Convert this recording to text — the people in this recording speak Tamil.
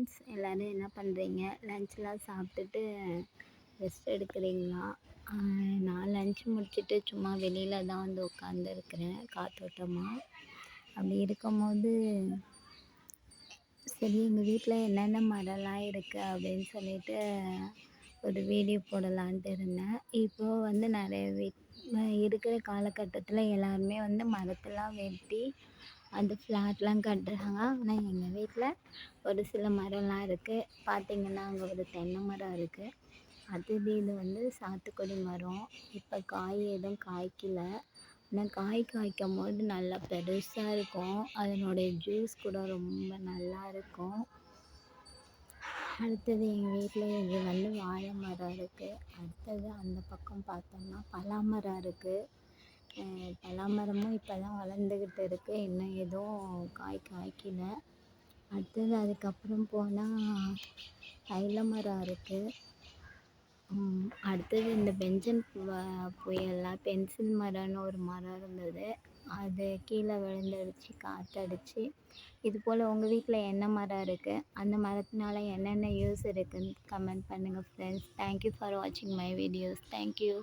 ஃப்ரெண்ட்ஸ் எல்லோரும் என்ன பண்ணுறீங்க? லன்ச்லாம் சாப்பிட்டுட்டு ரெஸ்ட் எடுக்கிறீங்களா? நான் லன்ச் முடிச்சுட்டு சும்மா வெளியில தான் வந்து உட்காந்துருக்குறேன் காத்தோட்டமா. அப்படி இருக்கும்போது சரி எங்கள் வீட்டில் என்னென்ன மரம்லாம் இருக்குது அப்படின்னு சொல்லிட்டு ஒரு வீடியோ போடலான்ட்டு இருந்தேன். இப்போது வந்து நிறைய இருக்கிற காலகட்டத்தில் எல்லாருமே வந்து மரத்தெல்லாம் வெட்டி அந்த ஃப்ளாட்லாம் கட்டுறாங்க. ஆனால் எங்கள் வீட்டில் ஒரு சில மரம்லாம் இருக்குது. பார்த்திங்கன்னா அங்கே ஒரு தென்னை மரம் இருக்குது. அடுத்தது இது வந்து சாத்துக்குடி மரம். இப்போ காய் எதுவும் காய்க்கல. ஆனால் காய் காய்க்கும்போது நல்லா பெருசாக இருக்கும். அதனுடைய ஜூஸ் கூட ரொம்ப நல்லா இருக்கும். அடுத்தது எங்கள் வீட்டில் இது வந்து வாழை மரம் இருக்குது. அடுத்தது அந்த பக்கம் பார்த்தோம்னா பலாமரம் இருக்குது. பலாமரமும் இப்போ தான் வளர்ந்துக்கிட்டு இருக்குது. இன்னும் எதுவும் காய் காய்க்கல. அடுத்தது அதுக்கப்புறம் போனால் தைல மரம் இருக்குது. அடுத்தது இந்த பெஞ்சன் புயலில் பென்சில் மரம்னு ஒரு மரம் இருந்தது. அது கீழே விழுந்துடுச்சு காற்றடிச்சு. இது போல் உங்கள் வீட்டில் என்ன மரம் இருக்குது? அந்த மரத்தினால என்னென்ன யூஸ் இருக்குதுன்னு கமெண்ட் பண்ணுங்கள் ஃப்ரெண்ட்ஸ். தேங்க்யூ ஃபார் வாட்சிங் மை வீடியோஸ். தேங்க்யூ.